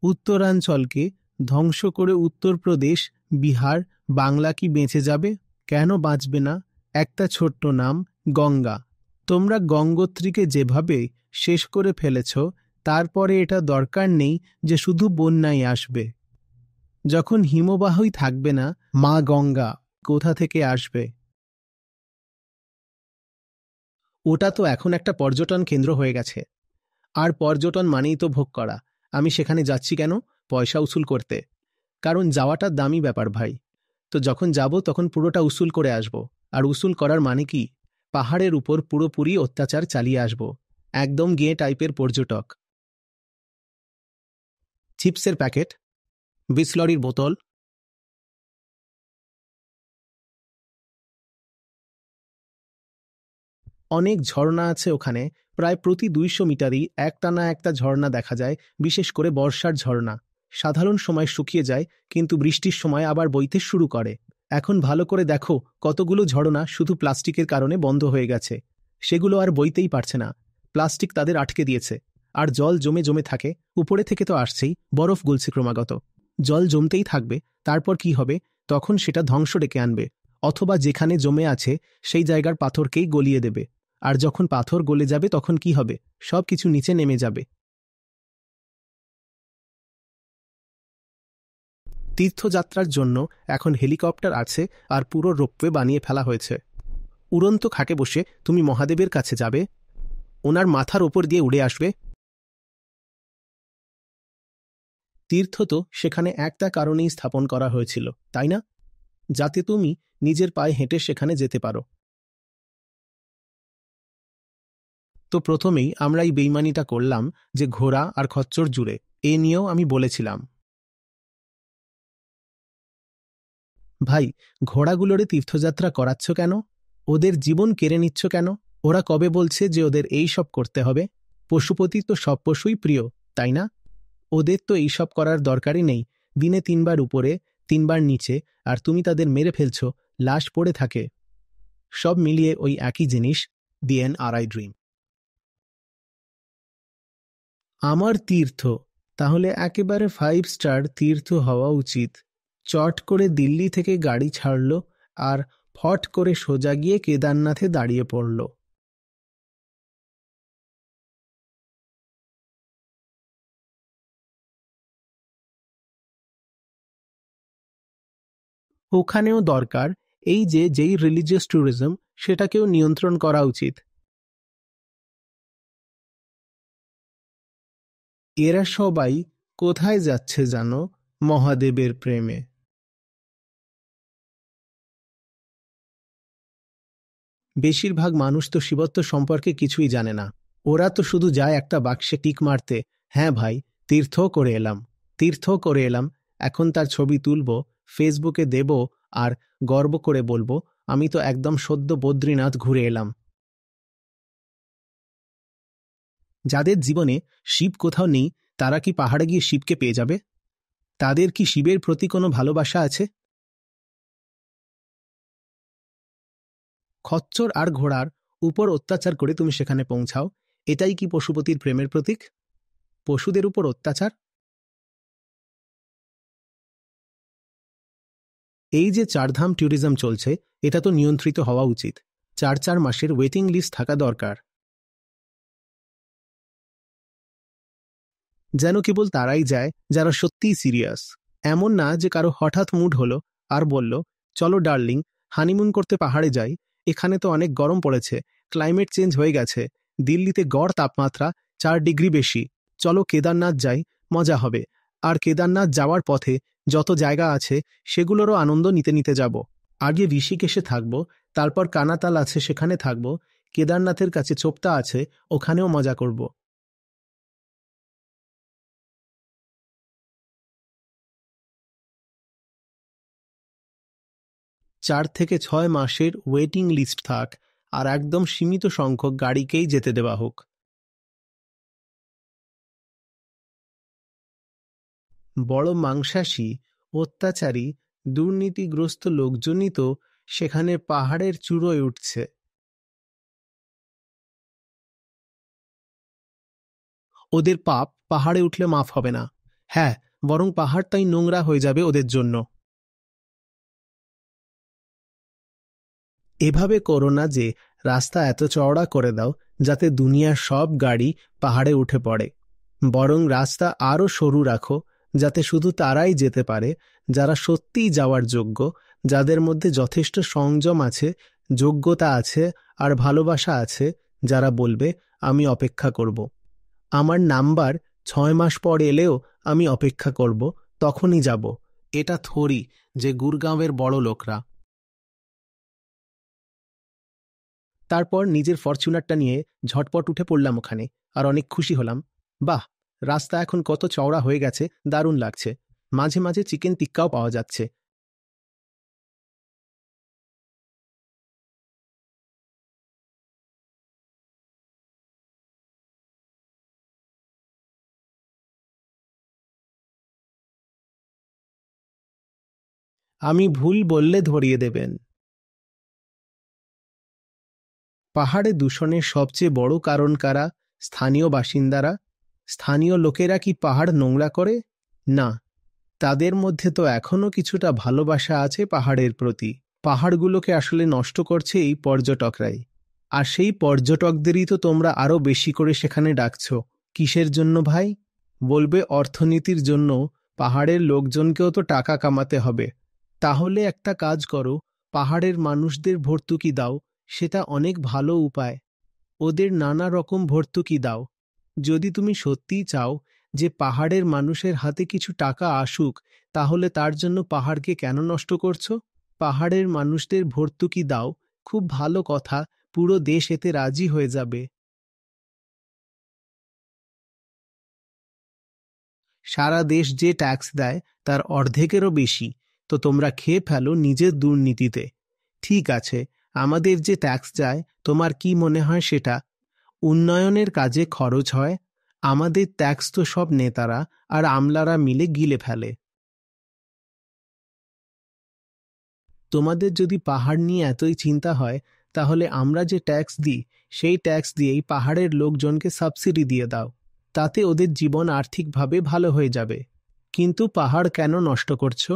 উত্তরাঞ্চলকে ধ্বংস করে উত্তরপ্রদেশ, বিহার, বাংলা কি বেঁচে যাবে? কেন বাঁচবে না? একটা ছোট্ট নাম, গঙ্গা। তোমরা গঙ্গোত্রীকে যেভাবে শেষ করে ফেলেছ, তারপরে এটা দরকার নেই যে শুধু বন্যাই আসবে। যখন হিমবাহই থাকবে না, মা গঙ্গা কোথা থেকে আসবে? ওটা তো এখন একটা পর্যটন কেন্দ্র হয়ে গেছে। আর পর্যটন মানেই তো ভোগ করা। আমি সেখানে যাচ্ছি কেন? পয়সা উসুল করতে। কারণ যাওয়াটা দামি ব্যাপার ভাই। তো যখন যাব তখন পুরোটা উসুল করে আসব। আর উসুল করার মানে কি? পাহাড়ের উপর পুরোপুরি অত্যাচার চালিয়ে আসব। একদম গেঁ টাইপের পর্যটক। চিপসের প্যাকেট, বিসলরির বোতল, অনেক ঝর্ণা আছে ওখানে। প্রায় প্রতি ২০০ মিটারই একটানা একটা ঝর্ণা দেখা যায়, বিশেষ করে বর্ষার ঝর্ণা। সাধারণ সময় শুকিয়ে যায়, কিন্তু বৃষ্টির সময় আবার বইতে শুরু করে। এখন ভালো করে দেখো, কতগুলো ঝর্ণা শুধু প্লাস্টিকের কারণে বন্ধ হয়ে গেছে। সেগুলো আর বইতেই পারছে না। প্লাস্টিক তাদের আটকে দিয়েছে। আর জল জমে জমে থাকে। উপরে থেকে তো আসছেই, বরফ গলছে ক্রমাগত। জল জমতেই থাকবে। তারপর কি হবে? তখন সেটা ধ্বংস ডেকে আনবে। অথবা যেখানে জমে আছে সেই জায়গার পাথরকেই গলিয়ে দেবে। আর যখন পাথর গলে যাবে তখন কি হবে? সবকিছু নিচে নেমে যাবে। তীর্থযাত্রার জন্য এখন হেলিকপ্টার আছে, আর পুরো রোপওয়ে বানিয়ে ফেলা হয়েছে। উড়ন্ত খাটে বসে তুমি মহাদেবের কাছে যাবে, ওনার মাথার ওপর দিয়ে উড়ে আসবে। তীর্থ তো সেখানে একটা কারণেই স্থাপন করা হয়েছিল, তাই না? যাতে তুমি নিজের পায়ে হেঁটে সেখানে যেতে পারো। তো প্রথমেই আমরা এই বেইমানিটা করলাম যে ঘোড়া আর খচ্চর জুড়ে। এ নিয়েও আমি বলেছিলাম, ভাই, ঘোড়াগুলোরে তীর্থযাত্রা করাচ্ছ কেন? ওদের জীবন কেড়ে নিচ্ছ কেন? ওরা কবে বলছে যে ওদের এই সব করতে হবে? পশুপতি তো সব পশুই প্রিয়, তাই না? ওদের তো এই সব করার দরকারই নেই। দিনে ৩ বার উপরে, ৩ বার নিচে, আর তুমি তাদের মেরে ফেলছ, লাশ পড়ে থাকে। সব মিলিয়ে ওই একই জিনিস, দি এনআরআই ড্রিম। আমার তীর্থ তাহলে একেবারে 5 স্টার তীর্থ হওয়া উচিত। চট করে দিল্লি থেকে গাড়ি ছাড়ল, আর ফট করে সোজা গিয়ে কেদারনাথে দাঁড়িয়ে পড়ল। ওখানেও দরকার এই যে যেই রিলিজিয়াস ট্যুরিজম, সেটাকেও নিয়ন্ত্রণ করা উচিত। এরা সবাই কোথায় যাচ্ছে জানো? মহাদেবের প্রেমে। বেশিরভাগ মানুষ তো শিবত্ব সম্পর্কে কিছুই জানে না। ওরা তো শুধু যায় একটা বাক্সে টিক মারতে, হ্যাঁ ভাই, তীর্থ করে এলাম, তীর্থ করে এলাম। এখন তার ছবি তুলব, ফেসবুকে দেব, আর গর্ব করে বলবো, আমি তো একদম সদ্য বদ্রীনাথ ঘুরে এলাম। যাদের জীবনে শিব কোথাও নেই, তারা কি পাহাড়ে গিয়ে শিবকে পেয়ে যাবে? তাদের কি শিবের প্রতি কোনো ভালোবাসা আছে? খচ্চর আর ঘোড়ার উপর অত্যাচার করে তুমি সেখানে পৌঁছাও, এটাই কি পশুপতির প্রেমের প্রতীক? পশুদের উপর অত্যাচার? এই যে চারধাম ট্যুরিজম চলছে, এটা তো নিয়ন্ত্রিত হওয়া উচিত। ৪ মাসের ওয়েটিং লিস্ট থাকা দরকার। যেন কেবল তারাই যায় যারা সত্যিই সিরিয়াস। এমন না যে কারো হঠাৎ মুড হলো আর বলল, চলো ডার্লিং, হানিমুন করতে পাহাড়ে যাই। এখানে তো অনেক গরম পড়েছে, ক্লাইমেট চেঞ্জ হয়ে গেছে, দিল্লিতে গড় তাপমাত্রা ৪ ডিগ্রি বেশি। চলো কেদারনাথ যাই, মজা হবে। আর কেদারনাথ যাওয়ার পথে যত জায়গা আছে সেগুলোরও আনন্দ নিতে নিতে যাব। আগে ঋষিকেশে থাকব, তারপর কানাতাল আছে সেখানে থাকব, কেদারনাথের কাছে চোপতা আছে, ওখানেও মজা করব। ৪ থেকে ৬ মাসের ওয়েটিং লিস্ট থাক, আর একদম সীমিত সংখ্যক গাড়িকেই যেতে দেওয়া হোক। বড় মাংসাশী, অত্যাচারী, দুর্নীতিগ্রস্ত লোকজনই তো সেখানে পাহাড়ের চূড়োয় উঠছে। ওদের পাপ পাহাড়ে উঠলে মাফ হবে না। হ্যাঁ, বরং পাহাড়টাই নোংরা হয়ে যাবে ওদের জন্য। এভাবে করো না যে রাস্তা এত চওড়া করে দাও যাতে দুনিয়ার সব গাড়ি পাহাড়ে উঠে পড়ে। বরং রাস্তা আরও সরু রাখো যাতে শুধু তারাই যেতে পারে যারা সত্যিই যাওয়ার যোগ্য, যাদের মধ্যে যথেষ্ট সংযম আছে, যোগ্যতা আছে আর ভালোবাসা আছে, যারা বলবে আমি অপেক্ষা করব। আমার নাম্বার 6 মাস পর এলেও আমি অপেক্ষা করব, তখনই যাব। এটা থোড়ি যে গুরগাঁওয়ের বড় লোকরা। তারপর নিজের ফরচুনারটা নিয়ে ঝটপট উঠে পড়লাম ওখানে, আর অনেক খুশি হলাম। বাহ, রাস্তা এখন কত চওড়া হয়ে গেছে, দারুণ লাগছে। মাঝে মাঝে চিকেন টিক্কাও পাওয়া যাচ্ছে। আমি ভুল বললে ধরিয়ে দেবেন। পাহাড়ে দূষণের সবচেয়ে বড় কারণ কারা? স্থানীয় বাসিন্দারা। স্থানীয় লোকেরা কি পাহাড় নোংরা করে? না, তাদের মধ্যে তো এখনও কিছুটা ভালোবাসা আছে পাহাড়ের প্রতি। পাহাড়গুলোকে আসলে নষ্ট করছে এই পর্যটকরাই। আর সেই পর্যটকদেরই তো তোমরা আরও বেশি করে সেখানে ডাকছ। কিসের জন্য ভাই? বলবে অর্থনীতির জন্য। পাহাড়ের লোকজনকেও তো টাকা কামাতে হবে। তাহলে একটা কাজ করো, পাহাড়ের মানুষদের ভর্তুকি দাও। সেটা অনেক ভালো উপায়। ওদের নানা রকম ভর্তুকি দাও। যদি তুমি সত্যিই চাও যে পাহাড়ের মানুষের হাতে কিছু টাকা আসুক, তাহলে তার জন্য পাহাড়কে কেন নষ্ট করছো? পাহাড়ের মানুষদের ভর্তুকি দাও, খুব ভালো কথা, পুরো দেশ এতে রাজি হয়ে যাবে। সারা দেশ যে ট্যাক্স দেয় তার অর্ধেকেরও বেশি তো তোমরা খেয়ে ফেলো নিজের দুর্নীতিতে। ঠিক আছে, আমাদের যে ট্যাক্স যায় তোমার কি মনে হয় সেটা? উন্নয়নের কাজে খরচ হয়। আমাদের ট্যাক্স তো সব নেতারা আর আমলারা মিলে গিলে ফেলে। তোমাদের যদি পাহাড় নিয়ে এতই চিন্তা হয়, তাহলে আমরা যে ট্যাক্স দিই সেই ট্যাক্স দিয়েই পাহাড়ের লোকজনকে সাবসিডি দিয়ে দাও। তাতে ওদের জীবন আর্থিকভাবে ভালো হয়ে যাবে। কিন্তু পাহাড় কেন নষ্ট করছো?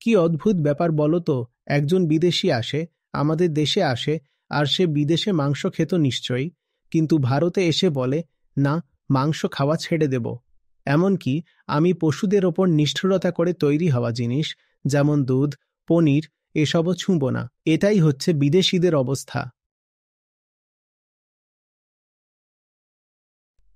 কি অদ্ভুত ব্যাপার বলো তো। একজন বিদেশি আসে, আমাদের দেশে আসে, আর সে বিদেশে মাংস খেত নিশ্চয়ই, কিন্তু ভারতে এসে বলে না, মাংস খাওয়া ছেড়ে দেব। এমনকি আমি পশুদের ওপর নিষ্ঠুরতা করে তৈরি হওয়া জিনিস যেমন দুধ, পনির এসবও ছুঁব না। এটাই হচ্ছে বিদেশিদের অবস্থা।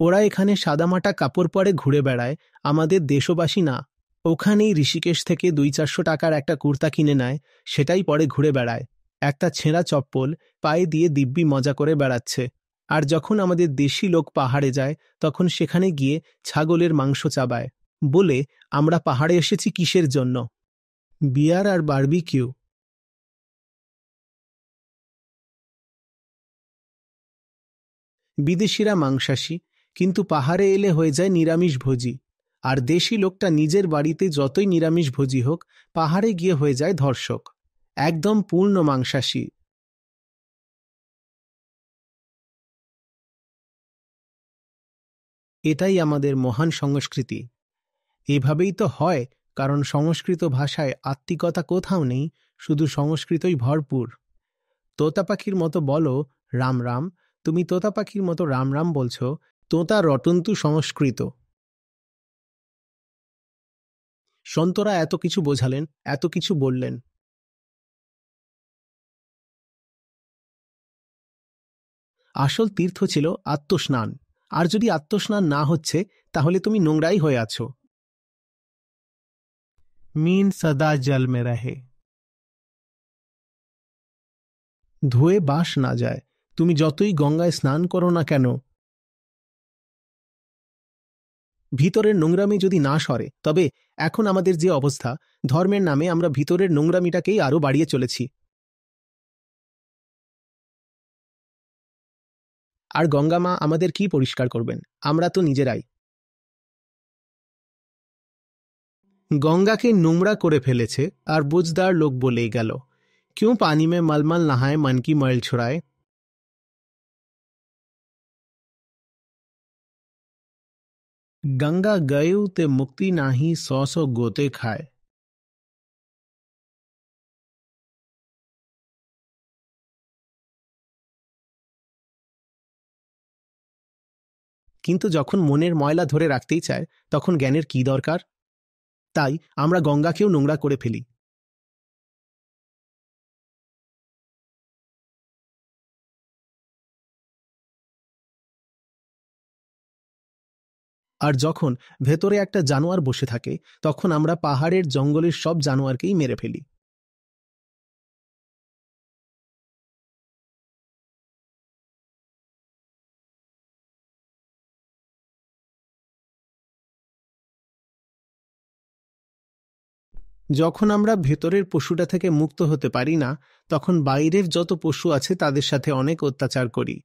ওরা এখানে সাদামাটা কাপড় পরে ঘুরে বেড়ায়, আমাদের দেশবাসী না। ওখানেই ঋষিকেশ থেকে 200-400 টাকার একটা কুর্তা কিনে নেয়, সেটাই পরে ঘুরে বেড়ায়। একটা ছেঁড়া চপ্পল পায়ে দিয়ে দিব্যি মজা করে বেড়াচ্ছে। আর যখন আমাদের দেশি লোক পাহাড়ে যায়, তখন সেখানে গিয়ে ছাগলের মাংস চাবায়। বলে আমরা পাহাড়ে এসেছি কিসের জন্য? বিয়ার আর বারবিকিউ। বিদেশিরা মাংসাশী, কিন্তু পাহাড়ে এলে হয়ে যায় নিরামিষভোজী। আর দেশি লোকটা নিজের বাড়িতে যতই নিরামিষভোজী হোক, পাহাড়ে গিয়ে হয়ে যায় ধর্ষক। একদম পূর্ণ মাংসাশী। এটাই আমাদের মহান সংস্কৃতি। এভাবেই তো হয়, কারণ সংস্কৃত ভাষায় আত্মিকতা কোথাও নেই, শুধু সংস্কৃতই ভরপুর। তোতা পাখির মতো বলো রাম রাম। তুমি তোতা পাখির মতো রাম রাম বলছো। তোতা রটন্তু সংস্কৃত। সন্তরা এত কিছু বোঝালেন, এত কিছু বললেন। আসল তীর্থ ছিল আত্মস্নান। আর যদি আত্মস্নান না হচ্ছে, তাহলে তুমি নোংরাই হয়ে আছো। मीन सदा जल में रहे। ধুয়ে বাস না যায়। তুমি যতই গঙ্গায় স্নান করো না কেন, ভিতরের নোংরামি যদি না সরে, তবে এখন আমাদের যে অবস্থা, ধর্মের নামে আমরা ভিতরের নোংরামিটাকেই আরো বাড়িয়ে চলেছি। আর গঙ্গা মা আমাদের কি পরিষ্কার করবেন? আমরা তো নিজেরাই। গঙ্গাকে নোংরা করে ফেলেছে, আর বুঝদার লোক বলেই গেল, क्यों पानी में मलमल नहाए मन की मैल छुड़ाए। গঙ্গা গয়েও তে মুক্তি নাহি, 100 গোতে খায়। কিন্তু যখন মনের ময়লা ধরে রাখতেই চায়, তখন জ্ঞানের কি দরকার? তাই আমরা গঙ্গাকেও নোংরা করে ফেলি। আর যখন ভেতরে একটা জানোয়ার বসে থাকে, তখন আমরা পাহাড়ের জঙ্গলের সব জানোয়ারকেই মেরে ফেলি। যখন আমরা ভেতরের পশুটা থেকে মুক্ত হতে পারি না, তখন বাইরের যত পশু আছে তাদের সাথে অনেক অত্যাচার করি।